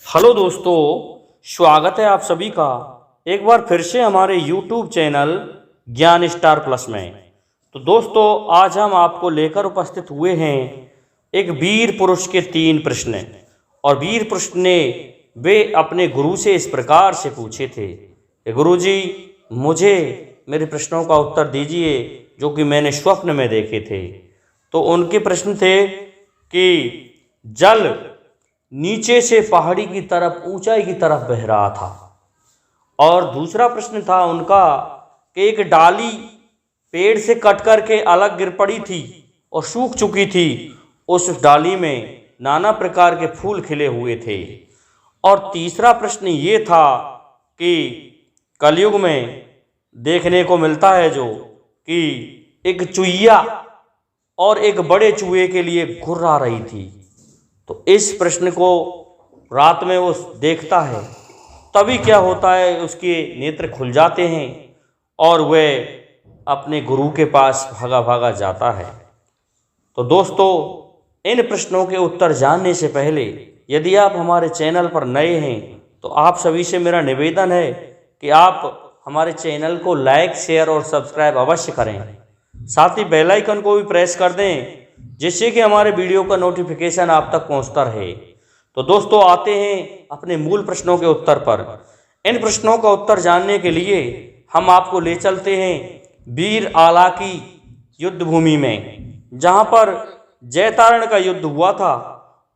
Hello दोस्तों, स्वागत है आप सभी का एक बार फिर से हमारे YouTube चैनल ज्ञान स्टार प्लस में। तो दोस्तों, आज हम आपको लेकर उपस्थित हुए हैं एक वीर पुरुष के 3 प्रश्न। और वीर पुरुष ने वे अपने गुरु से इस प्रकार से पूछे थे कि गुरुजी, मुझे मेरे प्रश्नों का उत्तर दीजिए जो कि मैंने स्वप्न में देखे थे। तो उनके प्रश्न थे कि जल नीचे से पहाड़ी की तरफ, ऊंचाई की तरफ बह रहा था। और दूसरा प्रश्न था उनका कि एक डाली पेड़ से कट करके अलग गिर पड़ी थी और सूख चुकी थी। उस डाली में नाना प्रकार के फूल खिले हुए थे। और तीसरा प्रश्न ये था कि कलयुग में देखने को मिलता है जो कि एक चुईया और एक बड़े चूहे के लिए घुर्रा रही थी। तो इस प्रश्न को रात में वो देखता है, तभी क्या होता है, उसके नेत्र खुल जाते हैं और वह अपने गुरु के पास भागा भागा जाता है। तो दोस्तों, इन प्रश्नों के उत्तर जानने से पहले यदि आप हमारे चैनल पर नए हैं तो आप सभी से मेरा निवेदन है कि आप हमारे चैनल को लाइक, शेयर और सब्सक्राइब अवश्य करें। साथ ही बेल आइकन को भी प्रेस कर दें जिससे कि हमारे वीडियो का नोटिफिकेशन आप तक पहुंचता रहे। तो दोस्तों, आते हैं अपने मूल प्रश्नों के उत्तर पर। इन प्रश्नों का उत्तर जानने के लिए हम आपको ले चलते हैं वीर आला की युद्ध भूमि में, जहां पर जयतारण का युद्ध हुआ था।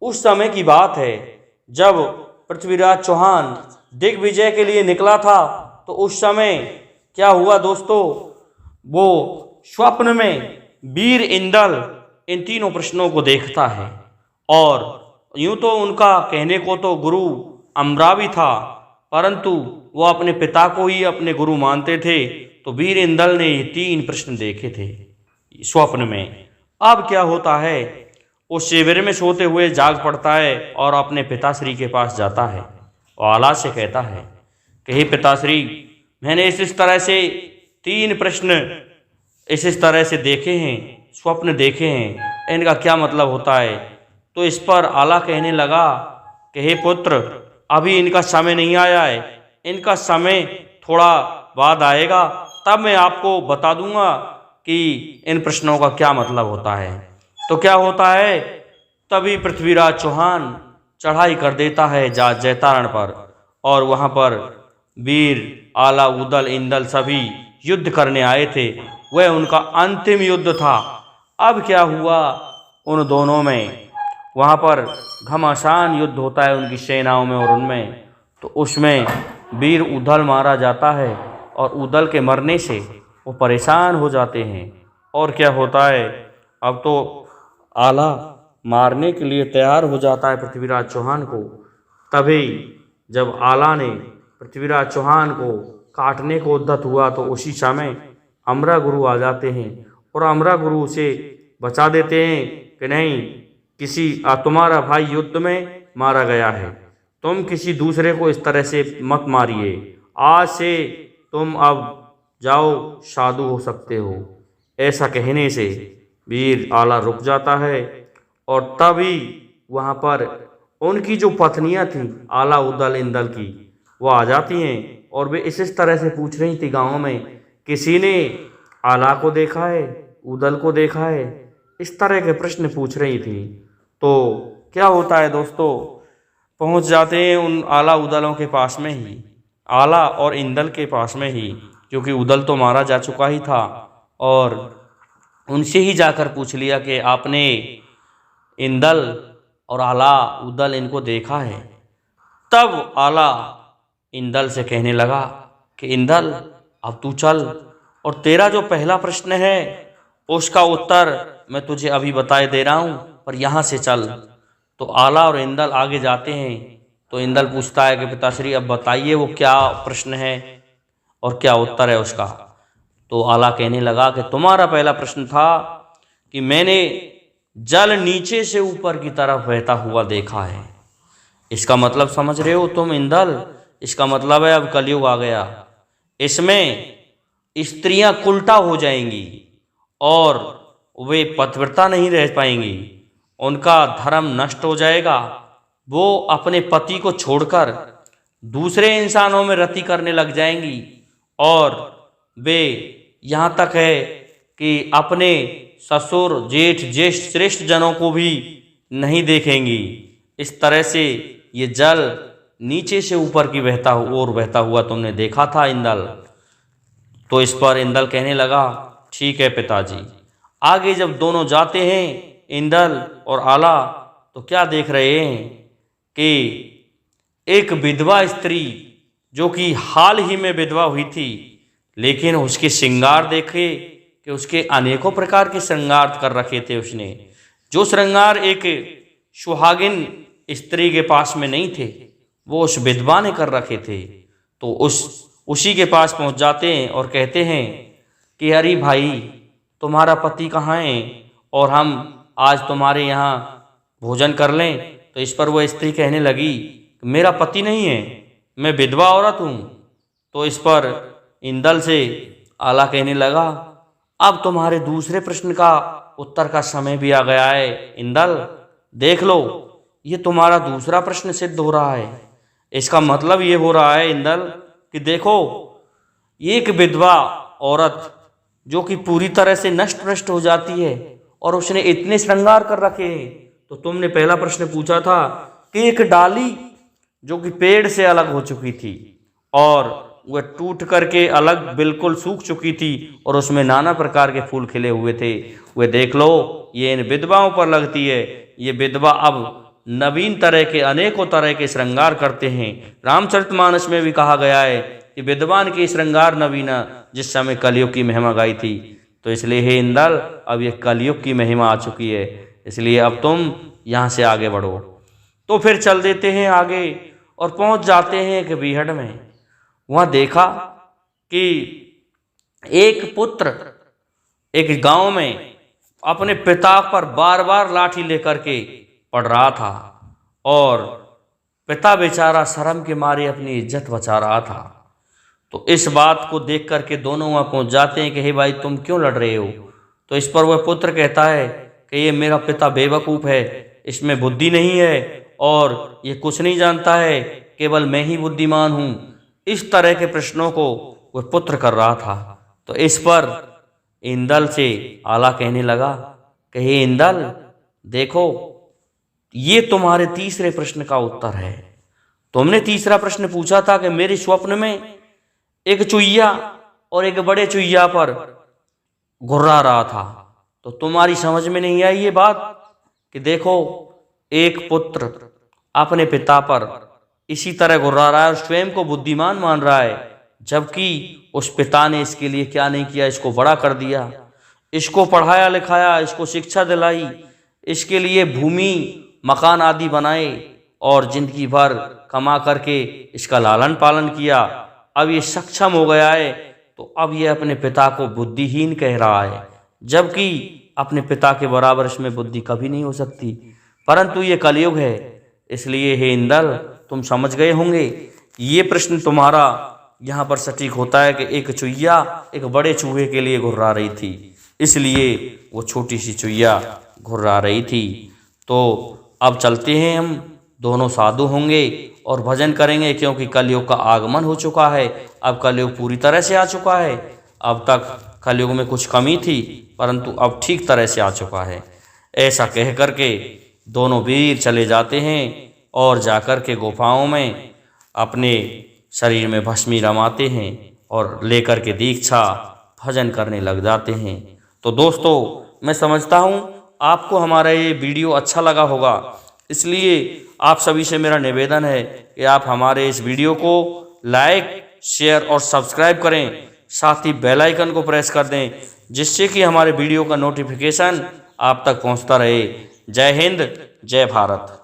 उस समय की बात है जब पृथ्वीराज चौहान दिग्विजय के लिए निकला था। तो उस समय क्या हुआ दोस्तों, वो स्वप्न में वीर इंदल इन तीनों प्रश्नों को देखता है। और यूं तो उनका कहने को तो गुरु अमरावी था, परंतु वो अपने पिता को ही अपने गुरु मानते थे। तो वीर इंदल ने ये 3 प्रश्न देखे थे स्वप्न में। अब क्या होता है, वो शिविर में सोते हुए जाग पड़ता है और अपने पिताश्री के पास जाता है और आला से कहता है कि हे पिताश्री, मैंने इस तरह से 3 प्रश्न इस तरह से देखे हैं, स्वप्न देखे हैं, इनका क्या मतलब होता है। तो इस पर आला कहने लगा कि हे पुत्र, अभी इनका समय नहीं आया है, इनका समय थोड़ा बाद आएगा, तब मैं आपको बता दूंगा कि इन प्रश्नों का क्या मतलब होता है। तो क्या होता है, तभी पृथ्वीराज चौहान चढ़ाई कर देता है जयतारण पर। और वहाँ पर वीर आला, उदल, इंदल सभी युद्ध करने आए थे। वह उनका अंतिम युद्ध था। अब क्या हुआ, उन दोनों में वहाँ पर घमासान युद्ध होता है उनकी सेनाओं में और उनमें। तो उसमें वीर उदल मारा जाता है और उदल के मरने से वो परेशान हो जाते हैं। और क्या होता है, अब तो आला मारने के लिए तैयार हो जाता है पृथ्वीराज चौहान को। तभी जब आला ने पृथ्वीराज चौहान को काटने को उद्यत हुआ तो उसी समय अमरा गुरु आ जाते हैं और अमरा गुरु उसे बचा देते हैं कि नहीं, तुम्हारा भाई युद्ध में मारा गया है, तुम किसी दूसरे को इस तरह से मत मारिए, आज से तुम अब जाओ, साधु हो सकते हो। ऐसा कहने से वीर आला रुक जाता है। और तभी वहाँ पर उनकी जो पत्नियाँ थीं आला, उदल, इंदल की, वो आ जाती हैं और वे इस तरह से पूछ रही थी गाँव में, किसी ने आला को देखा है, उदल को देखा है, इस तरह के प्रश्न पूछ रही थी। तो क्या होता है दोस्तों, पहुंच जाते हैं उन आला उदलों के पास में ही, आला और इंदल के पास में ही, क्योंकि उदल तो मारा जा चुका ही था। और उनसे ही जाकर पूछ लिया कि आपने इंदल और आला, उदल इनको देखा है। तब आला इंदल से कहने लगा कि इंदल, अब तू चल और तेरा जो पहला प्रश्न है उसका उत्तर मैं तुझे अभी बताए दे रहा हूँ, पर यहाँ से चल। तो आला और इंदल आगे जाते हैं। तो इंदल पूछता है कि पिताश्री, अब बताइए वो क्या प्रश्न है और क्या उत्तर है उसका। तो आला कहने लगा कि तुम्हारा पहला प्रश्न था कि मैंने जल नीचे से ऊपर की तरफ बहता हुआ देखा है। इसका मतलब समझ रहे हो तुम इंदल, इसका मतलब है अब कलयुग आ गया, इसमें स्त्रियां उल्टा हो जाएंगी और वे पतिव्रता नहीं रह पाएंगी, उनका धर्म नष्ट हो जाएगा, वो अपने पति को छोड़कर दूसरे इंसानों में रति करने लग जाएंगी और वे यहाँ तक है कि अपने ससुर जेठ ज्येष्ठ श्रेष्ठ जनों को भी नहीं देखेंगी। इस तरह से ये जल नीचे से ऊपर की बहता हुआ तुमने देखा था इंदल। तो इस पर इंदल कहने लगा, ठीक है पिताजी। आगे जब दोनों जाते हैं इंदल और आला, तो क्या देख रहे हैं कि एक विधवा स्त्री जो कि हाल ही में विधवा हुई थी, लेकिन उसके श्रृंगार देखे कि उसके अनेकों प्रकार के श्रृंगार कर रखे थे उसने, जो श्रृंगार एक सुहागिन स्त्री के पास में नहीं थे वो उस विधवा ने कर रखे थे। तो उसी के पास पहुंच जाते हैं और कहते हैं कि अरे भाई तुम्हारा पति कहाँ है और हम आज तुम्हारे यहाँ भोजन कर लें। तो इस पर वह स्त्री कहने लगी, मेरा पति नहीं है, मैं विधवा औरत हूँ। तो इस पर इंदल से आला कहने लगा, अब तुम्हारे दूसरे प्रश्न का उत्तर का समय भी आ गया है इंदल, देख लो ये तुम्हारा दूसरा प्रश्न सिद्ध हो रहा है। इसका मतलब ये हो रहा है इंदल कि देखो एक विधवा औरत जो कि पूरी तरह से नष्ट भ्रष्ट हो जाती है और उसने इतने श्रृंगार कर रखे हैं। तो तुमने पहला प्रश्न पूछा था कि एक डाली जो कि पेड़ से अलग हो चुकी थी और वह टूट करके अलग बिल्कुल सूख चुकी थी और उसमें नाना प्रकार के फूल खिले हुए थे, वे देख लो ये इन विधवाओं पर लगती है। ये विधवा अब नवीन तरह के अनेकों तरह के श्रृंगार करते हैं। रामचरितमानस में भी कहा गया है कि विद्वान की श्रृंगार नवीना जिस समय कलयुग की महिमा गाई थी। तो इसलिए हे इंदल अब ये कलयुग की महिमा आ चुकी है, इसलिए अब तुम यहाँ से आगे बढ़ो। तो फिर चल देते हैं आगे और पहुँच जाते हैं एक बीहड़ में। वहाँ देखा कि एक पुत्र एक गांव में अपने पिता पर बार बार लाठी लेकर के पड़ रहा था और पिता बेचारा शर्म के मारे अपनी इज्जत बचा रहा था। तो इस बात को देख करके दोनों वहाँ पहुँच जाते हैं कि हे भाई तुम क्यों लड़ रहे हो। तो इस पर वह पुत्र कहता है कि ये मेरा पिता बेवकूफ़ है, इसमें बुद्धि नहीं है और ये कुछ नहीं जानता है, केवल मैं ही बुद्धिमान हूँ। इस तरह के प्रश्नों को वह पुत्र कर रहा था। तो इस पर इंदल से आला कहने लगा कि हे इंदल देखो ये तुम्हारे तीसरे प्रश्न का उत्तर है। तुमने तीसरा प्रश्न पूछा था कि मेरे स्वप्न में एक चुईया और एक बड़े चुईया पर घुर्रा रहा था। तो तुम्हारी समझ में नहीं आई ये बात कि देखो एक पुत्र अपने पिता पर इसी तरह घुर्रा रहा है और स्वयं को बुद्धिमान मान रहा है, जबकि उस पिता ने इसके लिए क्या नहीं किया, इसको बड़ा कर दिया, इसको पढ़ाया लिखाया, इसको शिक्षा दिलाई, इसके लिए भूमि मकान आदि बनाए और जिंदगी भर कमा करके इसका लालन पालन किया। अब ये सक्षम हो गया है तो अब ये अपने पिता को बुद्धिहीन कह रहा है, जबकि अपने पिता के बराबर इसमें बुद्धि कभी नहीं हो सकती। परंतु ये कलयुग है, इसलिए हे इंदल तुम समझ गए होंगे ये प्रश्न तुम्हारा यहाँ पर सटीक होता है कि एक चुईया एक बड़े चूहे के लिए घुर्रा रही थी, इसलिए वो छोटी सी चुईया घुर्रा रही थी। तो अब चलते हैं, हम दोनों साधु होंगे और भजन करेंगे, क्योंकि कलयुग का आगमन हो चुका है। अब कलयुग पूरी तरह से आ चुका है। अब तक कलयुग में कुछ कमी थी, परंतु अब ठीक तरह से आ चुका है। ऐसा कह करके दोनों वीर चले जाते हैं और जाकर के गुफाओं में अपने शरीर में भस्मी रमाते हैं और लेकर के दीक्षा भजन करने लग जाते हैं। तो दोस्तों मैं समझता हूँ आपको हमारा ये वीडियो अच्छा लगा होगा, इसलिए आप सभी से मेरा निवेदन है कि आप हमारे इस वीडियो को लाइक शेयर और सब्सक्राइब करें, साथ ही बेल आइकन को प्रेस कर दें, जिससे कि हमारे वीडियो का नोटिफिकेशन आप तक पहुंचता रहे। जय हिंद, जय भारत।